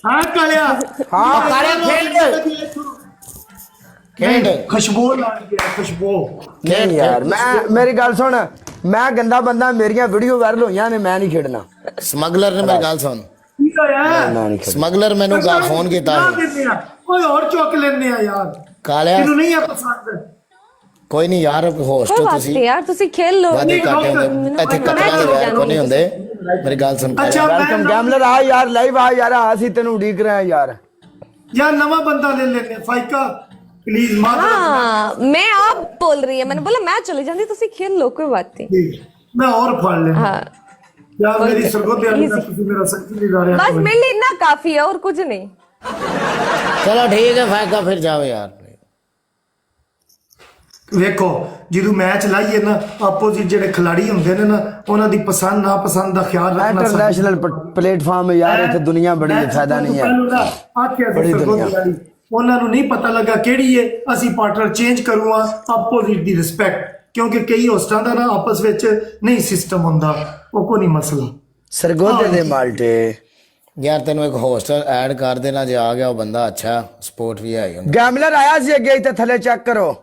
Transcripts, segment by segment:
हाँ कालिया हाँ कालिया खेल खुशबू लग गया खुशबू नहीं यार मैं मेरी गल सुन मैं गंदा बंदा मेरिया वीडियो वायरल होइयां ने मैं नहीं खेडना ਸਮਗਲਰ ਨੇ ਮੇਰੀ ਗੱਲ ਸੁਣ मैं नहीं खेडना ਸਮਗਲਰ ਮੈਨੂੰ ਗਾ ਫੋਨ ਕੀਤਾ ओए और चौक लेने आ यार ਕਾਲਿਆ तेनू नहीं है पसंद ਕੋਈ ਨਹੀਂ ਯਾਰ ਹੋਸਟ ਕੋਈ ਹੋ ਬਾਤ ਤੁਸੀਂ ਨਹੀਂ ਯਾਰ ਤੁਸੀਂ ਖੇਲ ਲਓ ਵਾਦੇ ਘਾਟੇ ਹੁੰਦੇ ਇੱਥੇ ਕਤਲਾਂ ਦੇ ਵੈਰ ਕੋਈ ਨਹੀਂ ਹੁੰਦੇ ਮੇਰੀ ਗੱਲ ਸੁਣ अच्छा वेलकम गैमलर आ यार लाइव आ यार ਅਸੀਂ ਤੈਨੂੰ ਉਡੀਕ ਰਹੇ ਆ ਯਾਰ यार नवा बंदा ले लेने फाइका प्लीज मार हाँ मैं आप बोल रही है मैंने बोला मैं चले जाती ਤੁਸੀਂ खेल लो कोई बात नहीं मैं और फाड़ ले हाँ यार मेरी सरगोदे वाली ना तुसी मेरा सच्ची नहीं ला रहे बस मेरे लिए इतना काफी है और कुछ नहीं ਚਲੋ ਠੀਕ ਹੈ ਫਾਇਕਾ ਫਿਰ ਜਾਓ ਯਾਰ ਵੇਖੋ ਜਦੋਂ ਮੈਚ ਲਾਈਏ ਨਾ ਆਪੋਜ਼ਿਟ ਜਿਹੜੇ ਖਿਲਾੜੀ ਹੁੰਦੇ ਨੇ ਨਾ ਉਹਨਾਂ ਦੀ ਪਸੰਦ ਨਾ ਪਸੰਦ ਦਾ ਖਿਆਲ ਰੱਖਣਾ इंटरनेशनल प्लेटफॉर्म यार ਇੱਥੇ ਦੁਨੀਆ ਬੜੀ ਫਾਇਦਾ ਨਹੀਂ ਹੈ ਬੜੀ ਦੁਨੀਆ ਉਹਨਾਂ ਨੂੰ ਨਹੀਂ ਪਤਾ ਲੱਗਾ ਕਿਹੜੀ ਏ ਅਸੀਂ ਪਾਰਟਨਰ ਚੇਂਜ ਕਰੂਆ ਆਪੋਜ਼ਿਟ ਦੀ ਰਿਸਪੈਕਟ ਕਿਉਂਕਿ ਕਈ ਹੋਸਟਾਂ ਦਾ ਨਾ ਆਪਸ ਵਿੱਚ ਨਹੀਂ ਸਿਸਟਮ ਹੁੰਦਾ ਉਹ ਕੋਈ ਨਹੀਂ ਮਸਲਾ ਸਰਗੋਦੇ ਦੇ ਮਾਲਟੇ ਯਾਰ ਤੈਨੂੰ ਇੱਕ ਹੋਸਟ ਐਡ ਕਰ ਦੇਣਾ ਜੇ ਆ ਗਿਆ ਉਹ ਬੰਦਾ ਅੱਛਾ ਸਪੋਰਟ ਵੀ ਹੈ ਗੈਮਲਰ ਆਇਆ ਸੀ ਅੱਗੇ ਇੱਥੇ ਥੱਲੇ ਚੈੱਕ ਕਰੋ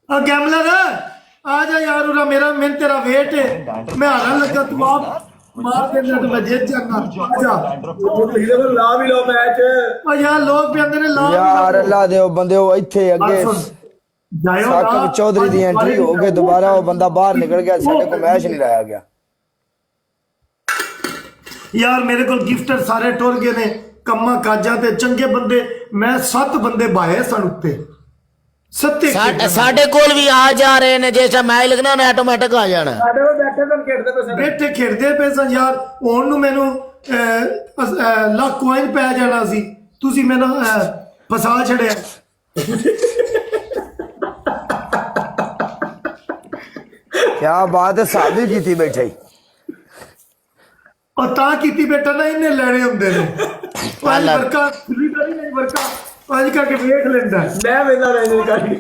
आ गैमलर आ जा यार उरा मेरा मैं तेरा वेट है मैं हारने लगा तू आप मार देना तो मैं जीत जाना आ जा ला भी लो मैच ओ यार लोग भी अंदर ला ਯਾਰ ਅੱਲਾ ਦੇ ਉਹ ਬੰਦੇ ਉਹ ਇੱਥੇ ਅੱਗੇ जायो ਸਾਕਿਬ ਚੌਧਰੀ ਦੀ ਐਂਟਰੀ ਹੋ ਕੇ ਦੁਬਾਰਾ ਉਹ ਬੰਦਾ ਬਾਹਰ ਨਿਕਲ ਗਿਆ ਸਾਡੇ ਕੋਲ ਮੈਚ ਨਹੀਂ ਲਾਇਆ ਗਿਆ यार मेरे को गिफ्टर सारे टुर गए ने कम्मा काजा ते चंगे बंदे मैं 7 बंदे बाहे सन उत्ते सत्ते ਸਾਡੇ ਕੋਲ ਵੀ ਆ ਜਾ ਰਹੇ ਨੇ ਜੇ ਮੈਚ ਲਿਖਣਾ ਉਹਨੇ ਆਟੋਮੈਟਿਕ ਆ ਜਾਣਾ ਬੈਠੇ ਖੇਡਦੇ ਪਏ ਸਨ ਯਾਰ ਹੁਣ ਨੂੰ ਮੈਨੂੰ ਲੱਖ ਕੋਇਨ ਪੈ ਜਾਣਾ ਸੀ ਤੁਸੀਂ ਮੈਨੂੰ ਫਸਾ ਛੜਿਆ क्या बात है साहब की थी बैठे और ता कीती बेटा ना इन्हें लेने होंदे ने आज वर्का खुली करी नहीं वर्का आज करके देख लेंदा मैं वेला रहने करके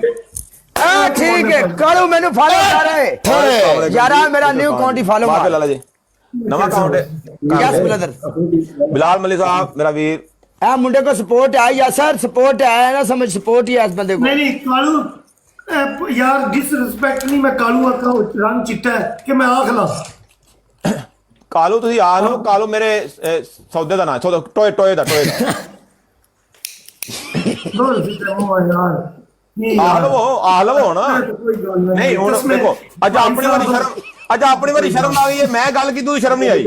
ठीक है करो मैंने फॉलो कर रहे यार मेरा न्यू अकाउंट ही फॉलो माफी लाला जी नवा अकाउंट है यस ब्रदर बिलाल मलिक साहब मेरा वीर आ मुंडे को सपोर्ट है या सर सपोर्ट है ना समझ सपोर्ट ही है इस बंदे को नहीं कालू यार डिसरिस्पेक्ट नहीं मैं कालू आका रंग चिट्टा है कि मैं आख ला कालू ਤੁਸੀਂ ਆ ਲਓ ਕਾਲੂ ਮੇਰੇ ਸੌਦੇ ਦਾ ਨਾਂ ਟੋਏ ਟੋਏ ਦਾ बोल सीधा हो यार ਆ ਲਵੋ ਨਾ कोई गल ਨਹੀਂ ਹੁਣ ਦੇਖੋ ਅੱਜ ਆਪਣੀ ਵਾਰੀ ਸ਼ਰਮ ਆ ਗਈ ਹੈ ਮੈਂ ਗੱਲ ਕੀਤੀ ਤੂੰ ਸ਼ਰਮ ਨਹੀਂ ਆਈ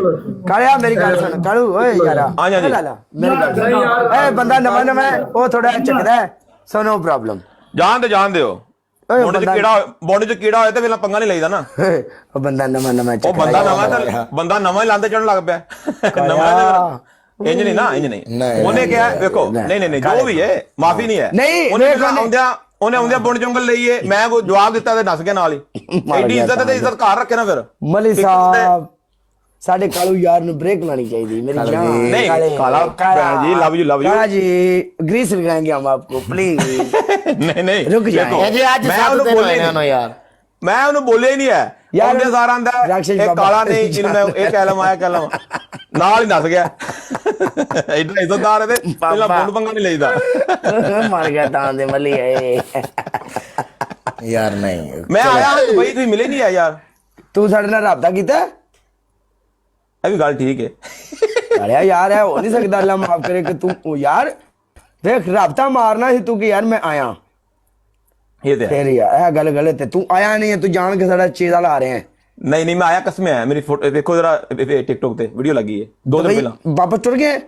कालिया मेरी गल सुन कालू ओए यार हाँ जी, हाँ जी। ला मेरी गल सुन ए बंदा नवा नवा है वो थोड़ा चकदा है सो नो प्रॉब्लम ਜਾਣ ਦਿਓ ਓਏ ਬੋਡੀ ਚ ਕੀੜਾ ਹੋਇਆ ਤੇ ਵੇਲਾ ਪੰਗਾ ਨਹੀਂ ਲਈਦਾ ਨਾ ਉਹ ਬੰਦਾ ਨਵਾਂ ਨਵਾਂ ਉਹ ਬੰਦਾ ਨਵਾਂ ਹੀ ਲਾਂਦੇ ਚੜਨ ਲੱਗ ਪਿਆ ਨਵਾਂ ਇੰਜ ਨਹੀਂ ਨਾ ਇੰਜ ਨਹੀਂ ਉਹਨੇ ਕਿਹਾ ਵੇਖੋ ਨਹੀਂ ਜੋ ਵੀ ਹੈ ਮਾਫੀ ਨਹੀਂ ਹੈ ਉਹਨੇ ਆਉਂਦਿਆਂ ਬੁਣ ਜੰਗਲ ਲਈਏ ਮੈਂ ਕੋ ਜਵਾਬ ਦਿੱਤਾ ਤੇ ਨਸ ਗਿਆ ਨਾਲ ਹੀ ਐਡੀ ਇੱਜ਼ਤ ਤੇ ਇੱਜ਼ਤ ਘਰ ਰੱਖੇ ਨਾ ਫਿਰ ਮਲੀ ਸਾਹਿਬ ਸਾਡੇ ਕਾਲੂ ਯਾਰ ਨੂੰ ਬ੍ਰੇਕ ਲਾਣੀ ਚਾਹੀਦੀ ਮੇਰੀ ਜਾਨ नहीं काला बहन जी लव यू काला जी ग्रीस लगाएंगे हम आपको प्लीज नहीं रुक जाए ਜੀ ਅੱਜ ਮੈਂ 7 ਉਹਨੂੰ ਦਿਨ ਬੋਲਿਆ ਹੋਏ ਨੇ ਯਾਰ ਮੈਂ ਉਹਨੂੰ ਬੋਲਿਆ ਹੀ ਨਹੀਂ ਹੈ ਯਾਰ ਉਹਦੇ ਸਾਰਾ ਆਂਦਾ ਰਾਕਸ਼ਸ ਇਹ ਬਾਬਾ। ਕਾਲਾ ਨਹੀਂ ਇਹਨੂੰ ਮੈਂ ਇਹ ਕਹਿ ਲਵਾਂ ਨਾਲ ਹੀ ਨਸ ਗਿਆ ਐਡਾ ਇੱਜ਼ਤਦਾਰ ਹੈ ਤੇ ਪਹਿਲਾਂ ਬੁੰਡ ਪੰਗਾ ਨਹੀਂ ਲਈਦਾ ਮਰ ਗਿਆ ਤਾਂ ਦੇ ਮਲੀ ਏ ਯਾਰ ਨਹੀਂ ਮੈਂ ਆਇਆ ਦੁਬਈ ਤੁਸੀਂ ਮਿਲੇ ਨਹੀਂ ਆ ਯਾਰ ਤੂੰ ਸਾਡੇ ਨਾਲ ਰਾਬਤਾ ਕੀਤਾ ਇਹ ਵੀ ਗੱਲ ਠੀਕ ਹੈ ਅਰੇ ਯਾਰ ਹੈ ਹੋ ਨਹੀਂ ਸਕਦਾ ਅੱਲਾ ਮਾਫ ਕਰੇ ਕਿ ਤੂੰ ਯਾਰ ਦੇਖ ਰਾਬਤਾ ਮਾਰਨਾ ਸੀ ਤੂੰ ਕਿ ਯਾਰ ਮੈਂ ਆਇਆ ਇਹ ਤੇ ਫਿਰ ਯਾਰ ਇਹ ਗੱਲ ਗਲਤ ਹੈ ਤੂੰ ਆਇਆ ਨਹੀਂ ਹੈ ਤੂੰ ਜਾਣ ਕੇ ਸਾਡਾ ਚੀਜ਼ਾ ਲਾ ਰਿਹਾ ਹੈ ਨਹੀਂ ਮੈਂ ਆਇਆ ਕਸਮ ਆਇਆ ਮੇਰੀ ਫੋਟੋ ਦੇਖੋ ਜਰਾ ਟਿਕਟੋਕ ਤੇ ਵੀਡੀਓ ਲੱਗੀ ਹੈ 2 ਦਿਨ ਪਹਿਲਾਂ ਵਾਪਸ ਟੁਰ ਗਏ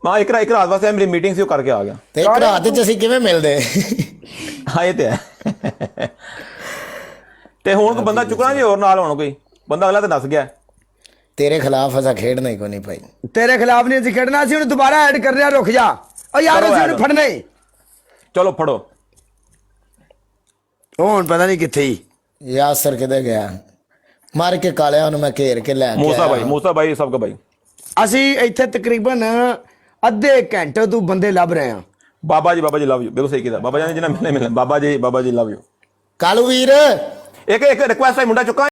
ਮੈਂ ਇੱਕ ਰਾਤ ਵਾਸਤੇ ਮੇਰੀ ਮੀਟਿੰਗ ਸੀ ਉਹ ਕਰਕੇ ਆ ਗਿਆ ਤੇ ਇੱਕ ਰਾਤ ਚ ਅਸੀਂ ਕਿਵੇਂ ਮਿਲਦੇ ਹਾਂ ਇਹ ਤੇ ਹੈ ਤੇ ਹੁਣ ਕੋਈ ਬੰਦਾ ਚੁੱਕਣਾ ਨਹੀਂ ਹੋਰ ਨਾਲ ਹੁਣ ਕੋਈ ਬੰਦਾ ਅਗਲਾ ਤੇ ਨਸ ਗਿਆ ਤੇਰੇ ਖਿਲਾਫ ਅਸਾਂ ਖੇਡਣਾ ਹੀ ਕੋਈ ਨਹੀਂ ਭਾਈ ਤੇਰੇ ਖਿਲਾਫ ਨਹੀਂ ਅਸੀਂ ਖੇਡਣਾ ਸੀ ਹੁਣ ਦੁਬਾਰਾ ਐਡ ਕਰ ਰਿਹਾ ਰੁਕ ਜਾ ਓ ਯਾਰ ਅਸੀਂ ਉਹਨੂੰ ਫੜਨਾ ਹੀ ਚਲੋ ਫੜੋ ਹੁਣ ਪਤਾ ਨਹੀਂ ਕਿੱਥੇ ਹੀ ਯਾਸਰ ਕਿਤੇ ਗਿਆ ਮਾਰ ਕੇ ਕਾਲਿਆ ਉਹਨੂੰ ਮੈਂ ਘੇਰ ਕੇ ਲੈ ਕੇ ਮੂਸਾ ਭਾਈ ਸਭ ਕਾ ਭਾਈ ਅਸੀਂ ਇੱਥੇ ਤਕਰੀਬਨ ਅੱਧੇ ਘੰਟੇ ਤੋਂ ਬੰਦੇ ਲੱਭ ਰਹੇ ਹਾਂ ਬਾਬਾ ਜੀ ਲਵ ਯੂ ਬਿਲਕੁਲ ਸਹੀ ਕੀਤਾ ਬਾਬਾ ਜੀ ਨੇ ਜਿਹਨਾਂ ਮਿਲੇ ਬਾਬਾ ਜੀ ਲਵ ਯੂ ਕਾਲੂ ਵੀਰ ਇੱਕ ਰਿਕੁਐਸਟ ਹੈ ਮੁੰਡਾ ਚੁੱਕਾ